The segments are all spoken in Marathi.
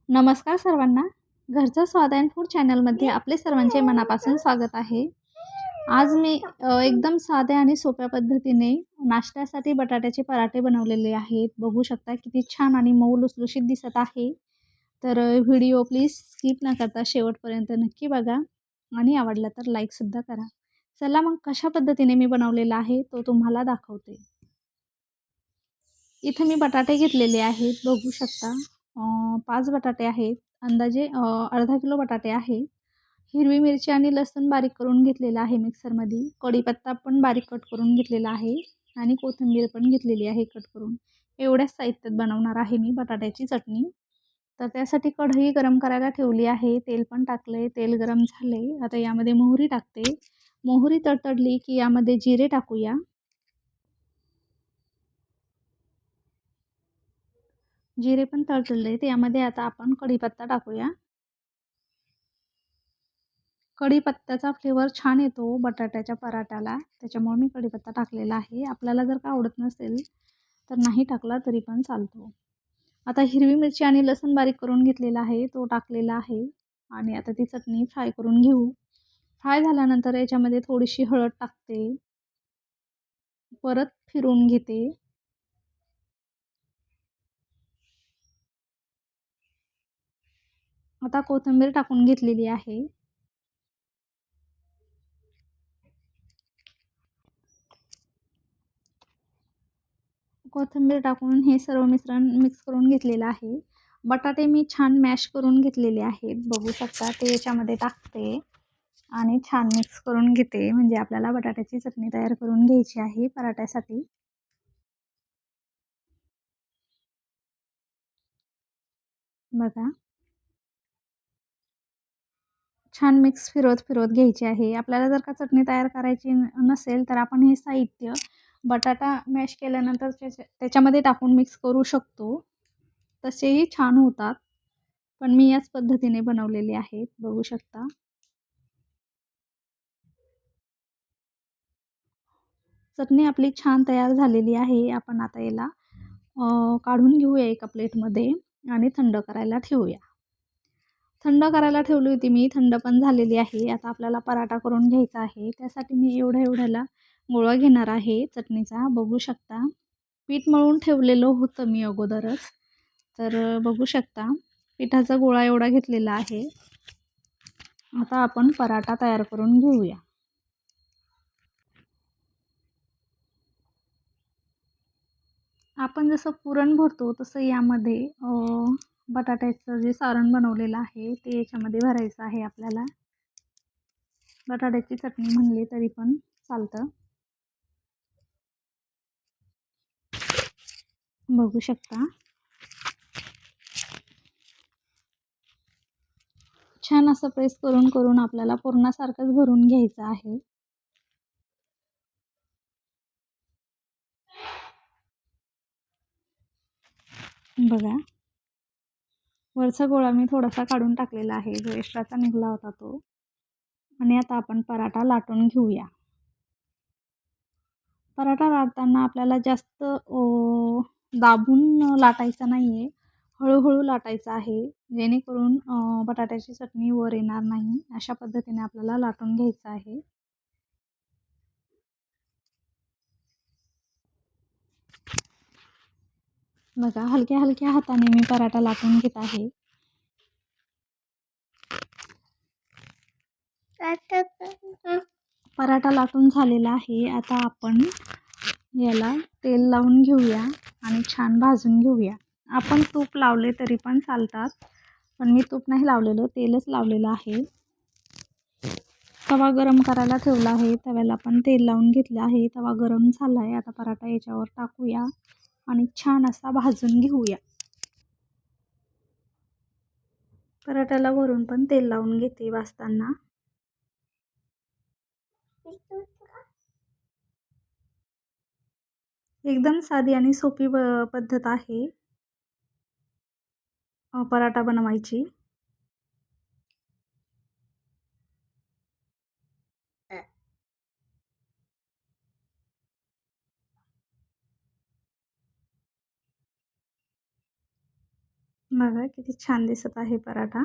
नमस्कार सर्वांना. घरचं स्वाद अँड फूड चॅनलमध्ये आपले सर्वांचे मनापासून स्वागत आहे. आज मी एकदम साध्या आणि सोप्या पद्धतीने नाश्त्यासाठी बटाट्याचे पराठे बनवलेले आहेत. बघू शकता किती छान आणि मऊ लुसलुशीत दिसत आहे. तर व्हिडिओ प्लीज स्किप न करता शेवटपर्यंत नक्की बघा आणि आवडला तर लाईकसुद्धा करा. चला मग कशा पद्धतीने मी बनवलेला आहे तो तुम्हाला दाखवते. इथे मी बटाटे घेतलेले आहेत. बघू शकता 5 बटाटे आहेत. अंदाजे अर्धा किलो बटाटे आहेत. हिरवी मिरची आणि लसूण बारीक करून घेतलेला आहे मिक्सरमध्ये. कढीपत्ता पण बारीक कट करून घेतलेला आहे आणि कोथिंबीर पण घेतलेली आहे कट करून. एवढ्याच साहित्यात बनवणार आहे मी बटाट्याची चटणी. तर त्यासाठी कढई गरम करायला ठेवली आहे. तेल पण टाकले. तेल गरम झाले. आता यामध्ये मोहरी टाकते. मोहरी तडतडली की यामध्ये जिरे टाकूया. जिरे पण तडतडले तर यामध्ये आता आपण कढीपत्ता टाकूया. कढीपत्त्याचा फ्लेवर छान येतो बटाट्याच्या पराठ्याला, त्याच्यामुळे मी कढीपत्ता टाकलेला आहे. आपल्याला जर का आवडत नसेल तर नाही टाकला तरी पण चालतो. आता हिरवी मिरची आणि लसूण बारीक करून घेतलेला आहे, तो टाकलेला आहे आणि आता ती चटणी फ्राय करून घेऊ. फ्राय झाल्यानंतर याच्यामध्ये थोडीशी हळद टाकते. परत फिरवून घेते. आता कोथिंबीर टाकून घेतलेली आहे. कोथिंबीर टाकून हे सर्व मिश्रण मिक्स करून घेतलेलं आहे. बटाटे मी छान मॅश करून घेतलेले आहेत. बघू शकता ते याच्यामध्ये टाकते आणि छान मिक्स करून घेते. म्हणजे आपल्याला बटाट्याची चटणी तयार करून घ्यायची आहे पराठ्यासाठी. बघा छान मिक्स फिरवत घ्यायची आहे. आपल्याला जर का चटणी तयार करायची नसेल तर आपण हे साहित्य बटाटा मॅश केल्यानंतर त्याच्यामध्ये टाकून मिक्स करू शकतो. तसेही छान होतात. पण मी याच पद्धतीने बनवलेले आहेत. बघू शकता. चटणी आपली छान तयार झालेली आहे. आपण आता याला काढून घेऊया एका प्लेटमध्ये आणि थंड करायला ठेवूया. थंड करायला ठेवली होती मी, थंड पण झालेली आहे. आता आपल्याला पराठा करून घ्यायचा आहे. त्यासाठी मी एवढ्याला गोळा घेणार आहे चटणीचा. बघू शकता. पीठ मळून ठेवलेलं होतं मी अगोदरच. तर बघू शकता पिठाचा गोळा एवढा घेतलेला आहे. आता आपण पराठा तयार करून घेऊया. आपण जसं पुरण भरतो तसं यामध्ये बटाट्याचं जे सारण बनवलेलं आहे ते याच्यामध्ये भरायचं आहे आपल्याला. बटाट्याची चटणी म्हणली तरी पण चालतं. बघू शकता. छान असं प्रेस करून करून आपल्याला पुरणासारखंच भरून घ्यायचं आहे. बघा वरचा गोळा मी थोडासा काढून टाकलेला आहे, जो एक्स्ट्राचा निघाला होता तो. आणि आता आपण पराठा लाटून घेऊया. पराठा लाटताना आपल्याला जास्त दाबून लाटायचा नाही आहे. हळूहळू लाटायचं आहे, जेणेकरून बटाट्याची चटणी वर येणार नाही. अशा पद्धतीने आपल्याला लाटून घ्यायचं आहे. बघा हलक्या हलक्या हाताने मी पराठा लाटून घेत आहे. पराठा लाटून झालेला आहे. आता आपण याला तेल लावून घेऊया आणि छान भाजून घेऊया. आपण तूप लावले तरी पण चालतात, पण मी तूप नाही लावलेलं, तेलच लावलेलं आहे. तवा गरम करायला ठेवला आहे. तव्याला पण तेल लावून घेतलं आहे. तवा गरम झाला आहे. आता पराठा याच्यावर टाकूया आणि छान असा भाजून घेऊया. पराठ्याला वरून पण तेल लावून घेते भाजताना. एकदम साधी आणि सोपी पद्धत आहे पराठा बनवायची. बघा किती छान दिसत आहे पराठा.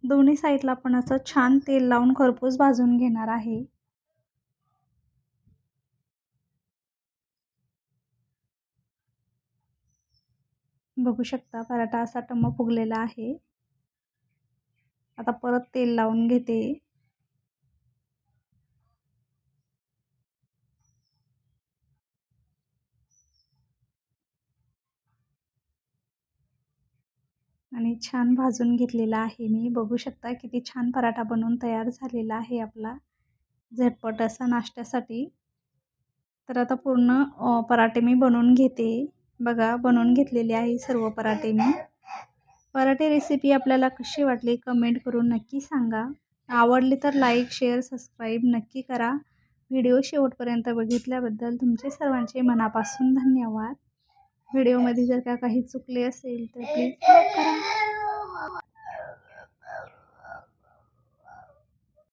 दोन्ही साईडला आपण असं छान तेल लावून खरपूस भाजून घेणार आहे. बघू शकता पराठा असा टम्म फुगलेला आहे. आता परत तेल लावून घेते. आणि छान भाजून घेतलेला आहे मी. बघू शकता किती छान पराठा बनवून तयार झालेला आहे आपला झटपट असा नाश्त्यासाठी. तर आता पूर्ण पराठे मी बनवून घेते. बघा बनवून घेतलेले आहे सर्व पराठे मी. पराठे रेसिपी आपल्याला कशी वाटली कमेंट करून नक्की सांगा. आवडली तर लाईक, शेअर, सबस्क्राईब नक्की करा. व्हिडिओ शेवटपर्यंत बघितल्याबद्दल तुमचे सर्वांचे मनापासून धन्यवाद. व्हिडिओमध्ये जर का काही चुकले असेल तर प्लीज माफ करा.